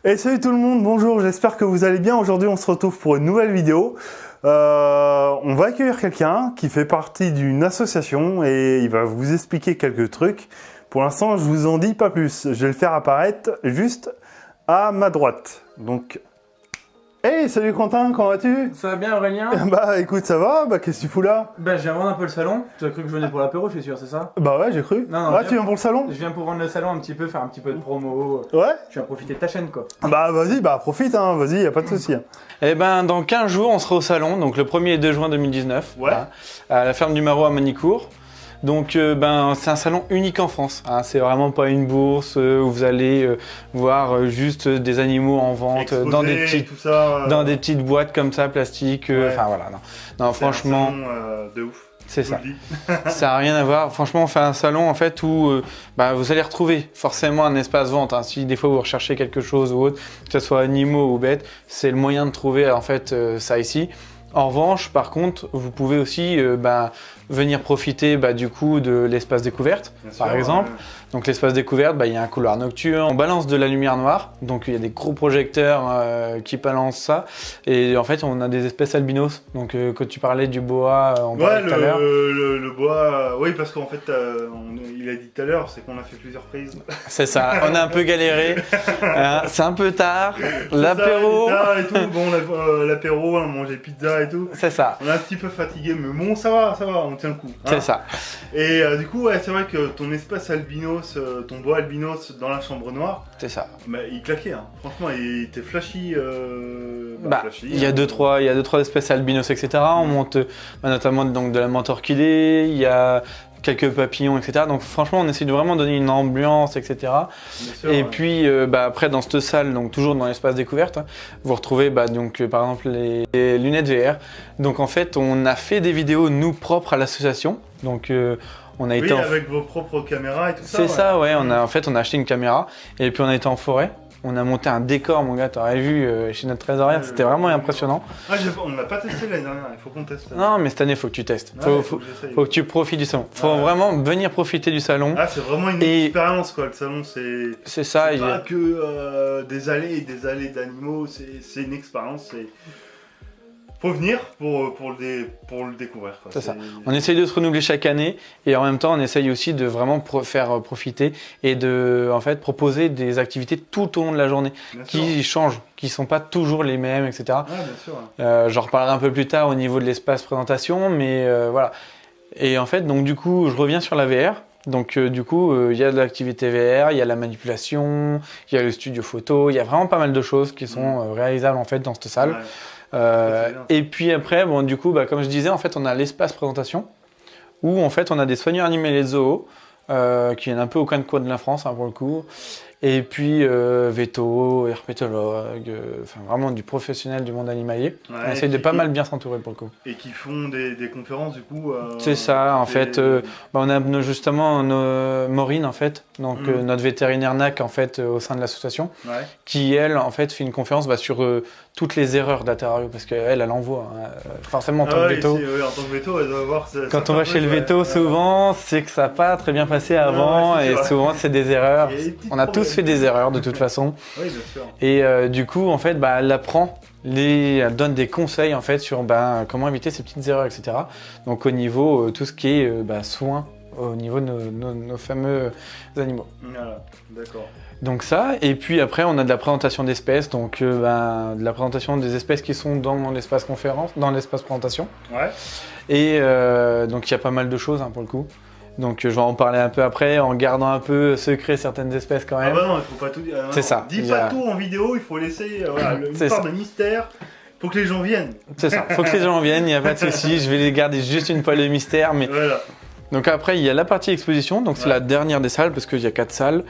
Et salut tout le monde, bonjour, j'espère que vous allez bien. Aujourd'hui on se retrouve pour une nouvelle vidéo. On va accueillir quelqu'un qui fait partie d'une association et il va vous expliquer quelques trucs. Pour l'instant je vous en dis pas plus, je vais le faire apparaître juste à ma droite. Donc, hey, salut Quentin, comment vas-tu? Ça va bien Aurélien? Bah écoute, ça va, qu'est-ce que tu fous là? Bah je viens vendre un peu le salon, tu as cru que je venais pour l'apéro, je suis sûr, c'est ça? Bah ouais, j'ai cru. Non, Ah, tu viens pour le salon? Je viens pour vendre le salon un petit peu, faire un petit peu de promo. Ouais? Je viens profiter de ta chaîne quoi. Bah vas-y, profite, hein, vas-y, y a pas de souci. Eh ben, dans 15 jours, on sera au salon, donc le 1er et 2 juin 2019, Ouais. à la ferme du Marois à Manicourt. Donc, c'est un salon unique en France. Hein. C'est vraiment pas une bourse où vous allez voir juste des animaux en vente Exposé, dans des petites, tout ça, dans des petites boîtes comme ça, plastique. Ouais. Enfin voilà, non, franchement, un salon, de ouf. c'est Je ça. vous le dis. Ça n'a rien à voir. Franchement, on fait un salon en fait où vous allez retrouver forcément un espace vente. Hein. Si des fois vous recherchez quelque chose ou autre, que ce soit animaux ou bêtes, c'est le moyen de trouver en fait ça ici. En revanche, par contre, vous pouvez aussi venir profiter du coup de l'espace découverte, par exemple. Ouais. Donc l'espace découverte, il y a un couloir nocturne, on balance de la lumière noire, donc il y a des gros projecteurs qui balancent ça. Et en fait, on a des espèces albinos. Donc quand tu parlais du boa, on parlait tout à l'heure. Le bois, oui, parce qu'en fait, il a dit tout à l'heure, c'est qu'on a fait plusieurs prises. C'est ça, on a un peu galéré. C'est un peu tard, l'apéro. Et tout, bon, l'apéro, on a mangé pizza et tout. C'est ça. On est un petit peu fatigué, mais bon, ça va, on tient le coup. Hein. C'est ça. Et du coup, ouais, c'est vrai que ton espace albinos, ton bois albinos dans la chambre noire, C'est ça. il claquait, hein. Franchement, il était flashy. Flashy, il y a deux trois espèces albinos, etc. On monte notamment donc de la menthe orchidée, il y a quelques papillons, etc. Donc franchement, on essaie de vraiment donner une ambiance, etc. Bien sûr, Et ouais. puis après dans cette salle, donc toujours dans l'espace découverte, vous retrouvez par exemple les lunettes VR. Donc en fait, on a fait des vidéos nous propres à l'association. Donc on a Oui, été avec vos propres caméras et tout ça. C'est ça, ouais. On a acheté une caméra et puis on a été en forêt. On a monté un décor, mon gars, t'aurais vu chez notre trésorière, c'était vraiment impressionnant. Ah, on l'a pas testé l'année dernière, il faut qu'on teste. Non, mais cette année, faut que tu testes. Ouais, Faut que tu profites du salon. Faut vraiment venir profiter du salon. Ah, c'est vraiment une expérience, quoi. Le salon, c'est ça. C'est pas que des allées et des allées d'animaux, c'est une expérience. Faut venir pour le découvrir. C'est ça. On essaye de se renouveler chaque année et en même temps, on essaye aussi de vraiment faire profiter et de proposer des activités tout au long de la journée qui changent, qui sont pas toujours les mêmes, etc. Ah, bien sûr. J'en reparlerai un peu plus tard au niveau de l'espace présentation, mais voilà. Et en fait, donc du coup, je reviens sur la VR. Donc du coup, il y a de l'activité VR, il y a la manipulation, il y a le studio photo, il y a vraiment pas mal de choses qui sont réalisables en fait dans cette salle. Ouais. Et puis après, du coup, comme je disais, en fait, on a l'espace présentation où en fait, on a des soigneurs animaliers de zoo qui viennent un peu au coin de la France, hein, pour le coup. Et puis véto, herpétologue, vraiment du professionnel du monde animalier. Ouais, on essaye de pas mal bien s'entourer pour le coup. Et qui font des conférences du coup. C'est ça, en fait. On a justement Maureen, en fait, donc notre vétérinaire NAC en fait au sein de l'association, qui elle en fait fait une conférence sur toutes les erreurs d'Aterario parce qu'elle en voit forcément en tant que véto. En tant que véto, elle doit voir. Quand on va chez le véto, souvent c'est que ça n'a pas très bien passé avant et souvent c'est des erreurs. On a tous fait des erreurs de toute façon. Oui, bien sûr. Et du coup, en fait, elle apprend, elle donne des conseils en fait sur comment éviter ces petites erreurs, etc. Donc au niveau tout ce qui est soins au niveau de nos fameux animaux. Voilà, d'accord. Donc ça, et puis après on a de la présentation d'espèces, donc de la présentation des espèces qui sont dans l'espace conférence, dans l'espace présentation. Ouais. Et donc il y a pas mal de choses pour le coup. Donc je vais en parler un peu après, en gardant un peu secret certaines espèces quand même. Ah bah non, il faut pas tout dire. C'est ça. Dis pas tout en vidéo, il faut laisser une part de mystère. Faut que les gens viennent. C'est ça, faut que les gens viennent, il n'y a pas de souci. Je vais les garder juste une poêle de mystère. Mais... Voilà. Donc après il y a la partie exposition, donc c'est la dernière des salles parce qu'il y a 4 salles.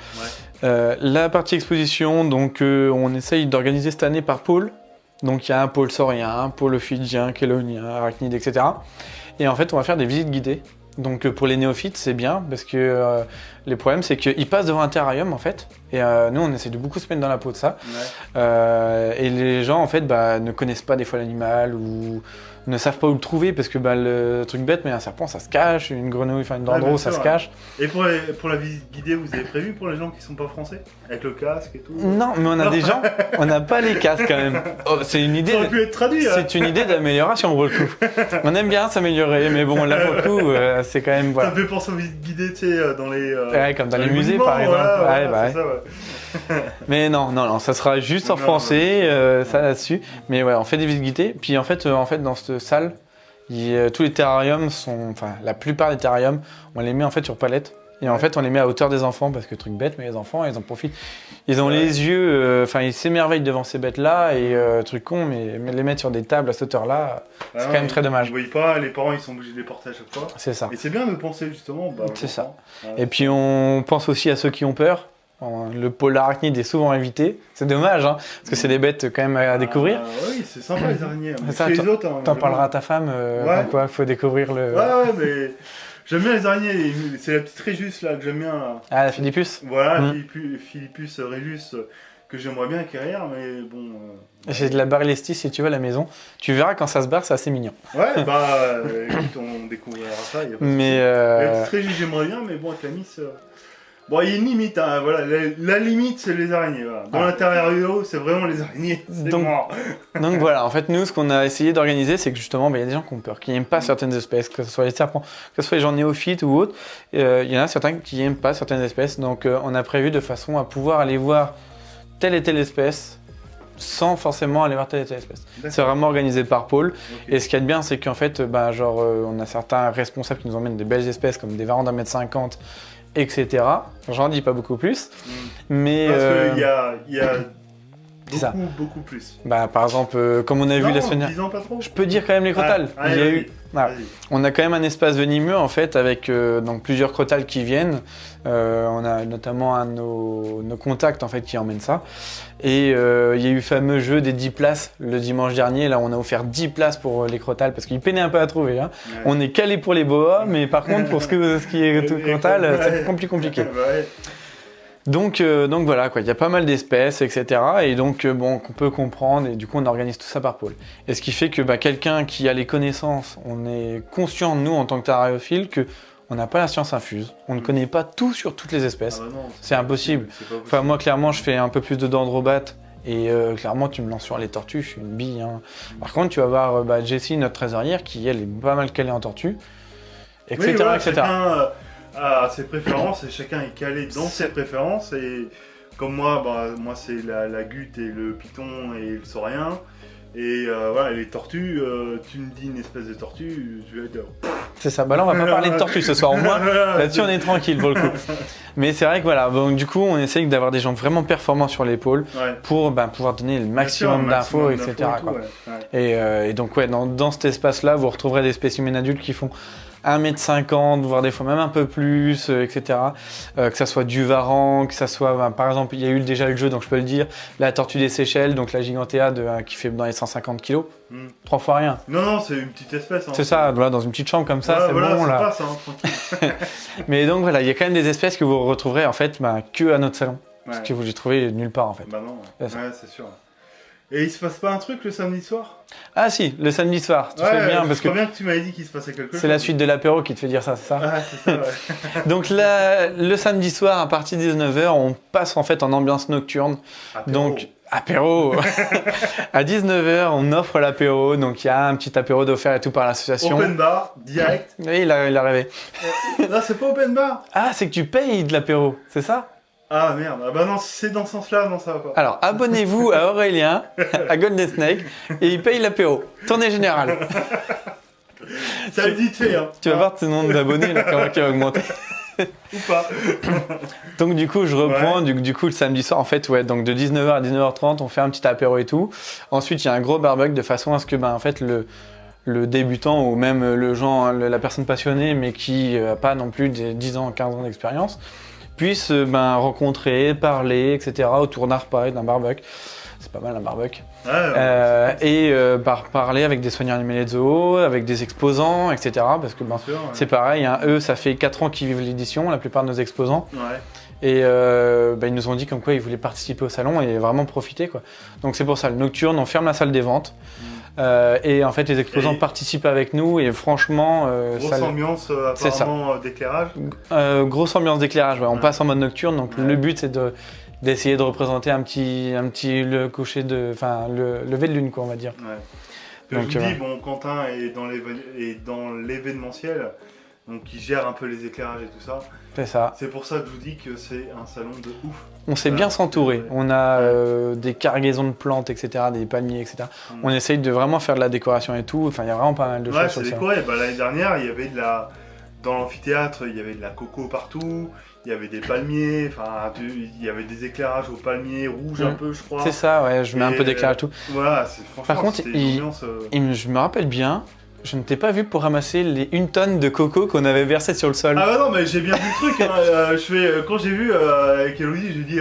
La partie exposition, donc on essaye d'organiser cette année par pôle. Donc il y a un pôle saurien, un pôle ophidien, chélonien, arachnide, etc. Et en fait on va faire des visites guidées. Donc pour les néophytes c'est bien parce que Les problèmes, c'est qu'ils passent devant un terrarium, en fait. Et nous, on essaie de beaucoup se mettre dans la peau de ça. Ouais. Et les gens, en fait, ne connaissent pas des fois l'animal ou ne savent pas où le trouver parce que le truc bête, mais un serpent, ça se cache. Une grenouille, enfin une dendro, bien ça sûr, se cache. Et pour la visite guidée, vous avez prévu pour les gens qui sont pas français? Avec le casque et tout? Non, mais on a des gens, on n'a pas les casques quand même. Oh, c'est une idée. Ça aurait pu être traduit. Hein. C'est une idée d'amélioration pour le coup. On aime bien s'améliorer, mais bon, là pour le coup, c'est quand même Ça voilà. me fait penser aux visites guidées, tu sais, dans les. Ouais, comme dans les musées monuments, par exemple. voilà, Ouais, bah c'est ouais. ça, ouais. Mais non, ça sera juste en Non, français, ça là-dessus. Mais ouais, on fait des visites guidées. Puis en fait, dans cette salle, tous les terrariums sont, enfin, la plupart des terrariums, on les met en fait sur palette. Et en fait, on les met à hauteur des enfants parce que truc bête, mais les enfants, ils en profitent. Ils ont les yeux, enfin, ils s'émerveillent devant ces bêtes-là et truc con, mais les mettre sur des tables à cette hauteur-là, c'est quand même très dommage. Ils ne voient pas, les parents, ils sont obligés de les porter à chaque fois. C'est ça. Et c'est bien de penser justement. C'est ça. Ouais. Et puis on pense aussi à ceux qui ont peur. Le pôle arachnide est souvent invité. C'est dommage, hein, parce que c'est des bêtes quand même à découvrir. Oui, c'est sympa les araignées. Mais Ça, les autres, hein, T'en parleras à ta femme, Ouais. comme quoi, faut découvrir le... Ouais, mais j'aime bien les araignées. C'est la petite Réjus là que j'aime bien. Là. Ah, la Philippus. Voilà, Mm. Philippus Réjus que j'aimerais bien acquérir, mais bon. J'ai de la barillestis si tu veux à la maison. Tu verras quand ça se barre, c'est assez mignon. Ouais, écoute, on découvrira ça. Y a pas de Mais souci. La petite Réjus, j'aimerais bien, mais bon, avec la Miss. Bon, il y a une limite, hein, voilà. La limite, c'est les araignées. Voilà. Dans l'intérieur, c'est vraiment les araignées. C'est Donc- mort. Donc voilà, en fait, nous, ce qu'on a essayé d'organiser, c'est que justement, il y a des gens qui ont peur, qui n'aiment pas certaines espèces, que ce soit les serpents, que ce soit les gens néophytes ou autres. Il y en a certains qui n'aiment pas certaines espèces. Donc on a prévu de façon à pouvoir aller voir telle et telle espèce sans forcément aller voir telle et telle espèce. C'est vraiment organisé par pôle. Ok. Et ce qu'il y a de bien, c'est qu'en fait, on a certains responsables qui nous emmènent des belles espèces comme des varans d'un mètre 50, etc. J'en dis pas beaucoup plus. Mm. Mais Parce qu'il y a c'est ça. beaucoup plus. Par exemple, comme on a vu la semaine dernière, disons pas trop. je peux dire quand même les crotales. Ah, Il y a vas-y, eu, voilà. vas-y. On a quand même un espace venimeux en fait avec donc plusieurs crotales qui viennent. On a notamment un de nos contacts en fait qui emmène ça. Et il y a eu le fameux jeu des 10 places le dimanche dernier. Là, on a offert 10 places pour les crotales parce qu'ils peinaient un peu à trouver. Hein. Ouais. On est calé pour les boas, mais par contre pour ce qui est tout crotal, c'est plus compliqué. Ouais. Donc voilà, quoi. Il y a pas mal d'espèces, etc. Et donc, qu'on peut comprendre, et du coup, on organise tout ça par pôle. Et ce qui fait que quelqu'un qui a les connaissances, on est conscient, nous, en tant que terrariophile, qu'on n'a pas la science infuse. On ne connaît pas tout sur toutes les espèces. Ah bah non, C'est impossible. c'est pas possible. Enfin, moi, clairement, je fais un peu plus de dendrobates. Et clairement, tu me lances sur les tortues, je suis une bille. Hein. Par contre, tu vas voir Jessie, notre trésorière, qui, elle, est pas mal calée en tortue, etc. Oui, voilà, etc. chacun a ses préférences et chacun est calé dans ses préférences. Et comme moi, moi c'est la gute et le python et le saurien. Et voilà, les tortues, tu me dis une espèce de tortue, je vais dire. C'est ça. Là, on va pas parler de tortues ce soir. Au moins, là-dessus, on est tranquille pour le coup. Mais c'est vrai que voilà, donc du coup, on essaye d'avoir des gens vraiment performants sur l'épaule Ouais. pour pouvoir donner le maximum d'infos, etc. quoi. Et donc, ouais, dans cet espace-là, vous retrouverez des spécimens adultes qui font 1,50 m, voire des fois même un peu plus, etc. Que ça soit du varan, que ça soit, par exemple, il y a eu déjà le jeu, donc je peux le dire, la tortue des Seychelles, donc la gigantea qui fait dans les 150 kg, 3 fois rien. Non, c'est une petite espèce. Hein. C'est ça, voilà, dans une petite chambre comme ça, Ouais, c'est voilà, bon ça là. passe, hein, tranquille. Mais donc voilà, il y a quand même des espèces que vous retrouverez en fait que à notre salon, Ouais. que vous les trouvez nulle part en fait. Bah non, C'est ça. ouais, c'est sûr. Et il se passe pas un truc le samedi soir? Ah si, le samedi soir, tu fais bien parce que bien que tu m'avais dit qu'il se passait quelque chose. c'est la suite de l'apéro qui te fait dire ça, c'est ça? Ah, c'est ça, ouais. Donc là, le samedi soir, à partir de 19h, on passe en fait en ambiance nocturne. Apéro. Donc, apéro à 19h, on offre l'apéro. Donc, il y a un petit apéro d'offert et tout par l'association. Open bar, direct. Oui, il a rêvé. Non, c'est pas open bar. Ah, c'est que tu payes de l'apéro, c'est ça? Ah merde, ah bah non, si c'est dans ce sens-là, non, ça va pas. Alors, abonnez-vous à Aurélien, à Golden Snake, et il paye l'apéro. Tournée générale. Ça a vite fait, hein. Tu vas voir ton nombre d'abonnés, là, comment il va augmenter. Ou pas. Donc du coup, je reprends, du coup, le samedi soir, en fait, ouais, donc de 19h à 19h30, on fait un petit apéro et tout. Ensuite, il y a un gros barbecue de façon à ce que, en fait, le débutant ou même la personne passionnée, mais qui n'a pas non plus des 10 ans, 15 ans d'expérience, puisse rencontrer, parler, etc. autour d'un repas et d'un barbecue. c'est pas mal un barbecue. Parler avec des soigneurs animaliers de zoo, avec des exposants, etc. Parce que c'est pareil, hein, eux, ça fait 4 ans qu'ils vivent l'édition, la plupart de nos exposants. Ouais. Et ils nous ont dit comme quoi ils voulaient participer au salon et vraiment profiter, quoi. Donc c'est pour ça, le Nocturne, on ferme la salle des ventes. Et en fait, les exposants participent avec nous et franchement... grosse ambiance apparemment d'éclairage. Grosse ambiance d'éclairage, ouais. On passe en mode nocturne, donc le but c'est d'essayer de représenter un petit le coucher le lever de lune, quoi, on va dire. Ouais. Donc, je vous dis, bon, Quentin est dans l'événementiel, donc il gère un peu les éclairages et tout ça. C'est ça. C'est pour ça que je vous dis que c'est un salon de ouf. On sait bien s'entourer. On a des cargaisons de plantes, etc., des palmiers, etc. On essaye de vraiment faire de la décoration et tout. Enfin, il y a vraiment pas mal de choses sur le salon. Ouais, c'est décoré. L'année dernière, il y avait dans l'amphithéâtre, il y avait de la coco partout. Il y avait des palmiers, il y avait des éclairages aux palmiers rouges un peu, je crois. C'est ça, ouais, je mets un peu d'éclairage et tout. Voilà, franchement, par contre, je me rappelle bien, je ne t'ai pas vu pour ramasser les 1 tonne de coco qu'on avait versé sur le sol. Ah bah non, mais j'ai bien vu le truc. Hein. Quand j'ai vu avec Elodie, j'ai dit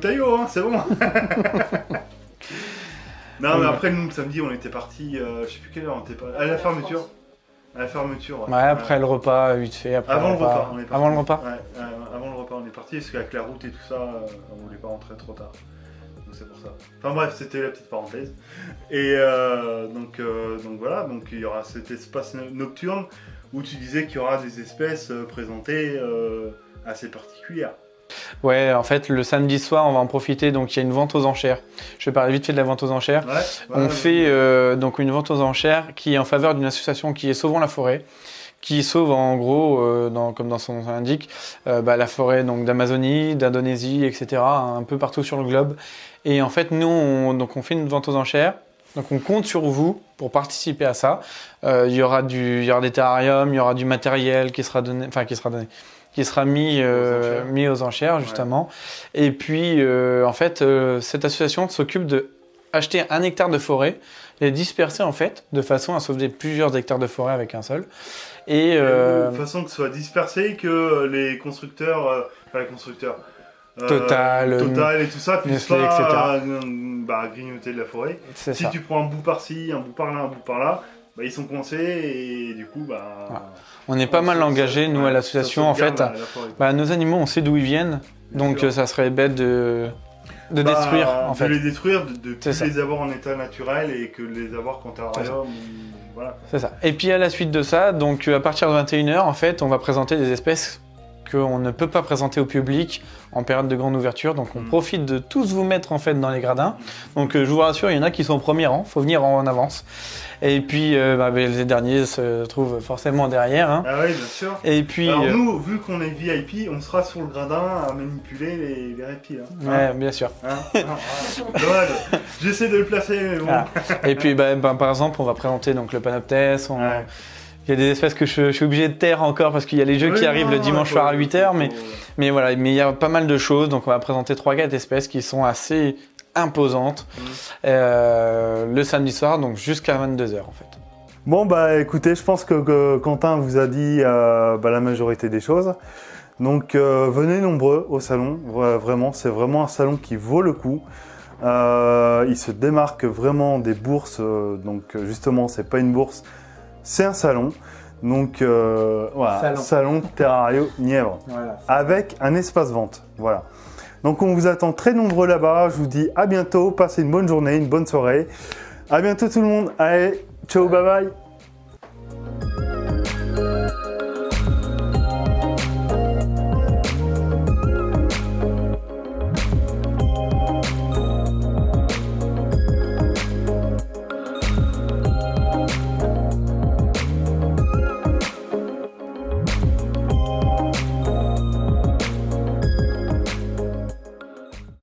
taillot, hein, c'est bon. Non, mais après, nous, le samedi, on était partis, je sais plus quelle heure, on était à la fermeture. À la fermeture, ouais. Après le repas, vite fait. Avant le repas, on est parti. Avant le repas. Ouais, avant le repas, on est parti parce qu'avec la route et tout ça, on voulait pas rentrer trop tard. Donc c'est pour ça. Enfin bref, c'était la petite parenthèse. Et donc voilà, donc il y aura cet espace nocturne où tu disais qu'il y aura des espèces présentées assez particulières. Ouais, en fait, le samedi soir, on va en profiter. Donc, il y a une vente aux enchères. Je vais parler vite fait de la vente aux enchères. On fait donc une vente aux enchères qui est en faveur d'une association qui est Sauvons la forêt, qui sauve en gros, comme dans son nom l'indique, la forêt d'Amazonie, d'Indonésie, etc., un peu partout sur le globe. Et en fait, nous, on fait une vente aux enchères. Donc, on compte sur vous pour participer à ça. Il y aura des terrariums, il y aura du matériel qui sera mis aux enchères, justement. Ouais. Et puis, en fait, cette association s'occupe d'acheter 1 hectare de forêt, les disperser, en fait, de façon à sauver plusieurs hectares de forêt avec un seul. Et de façon que ce soit dispersé, que les constructeurs, Total et tout ça, puissent pas grignoter de la forêt. Si tu prends un bout par-ci, un bout par-là, un bout par-là, ils sont coincés et du coup, on est pas mal engagés, nous, à l'association. En fait, nos animaux, on sait d'où ils viennent, donc ça serait bête de détruire. En fait. De les détruire, de plus les avoir en état naturel et que de les avoir qu'en terrarium. Voilà. C'est ça. Et puis à la suite de ça, donc à partir de 21h, en fait, on va présenter des espèces qu'on ne peut pas présenter au public en période de grande ouverture. Donc on profite de tous vous mettre en fait dans les gradins. Donc je vous rassure, il y en a qui sont au premier rang, il faut venir en avance. Et puis les derniers se trouvent forcément derrière. Hein. Ah oui, bien sûr. Et puis, alors nous, vu qu'on est VIP, on sera sur le gradin à manipuler les reptiles. Hein. Ouais, bien sûr. Dommage, j'essaie de le placer, mais bon. Et puis par exemple, on va présenter donc, le Panoptes. Il y a des espèces que je suis obligé de taire encore parce qu'il y a les jeux qui arrivent le dimanche soir à 8h, mais voilà, mais il y a pas mal de choses, donc on va présenter 3-4 espèces qui sont assez imposantes le samedi soir, donc jusqu'à 22h en fait. Bon écoutez, je pense que Quentin vous a dit la majorité des choses, donc venez nombreux au salon, vraiment, c'est vraiment un salon qui vaut le coup. Il se démarque vraiment des bourses, donc justement c'est pas une bourse, c'est un salon, donc salon Terrario Nièvre, avec un espace vente, voilà. Donc on vous attend très nombreux là-bas, je vous dis à bientôt, passez une bonne journée, une bonne soirée, à bientôt tout le monde, allez, ciao, bye bye.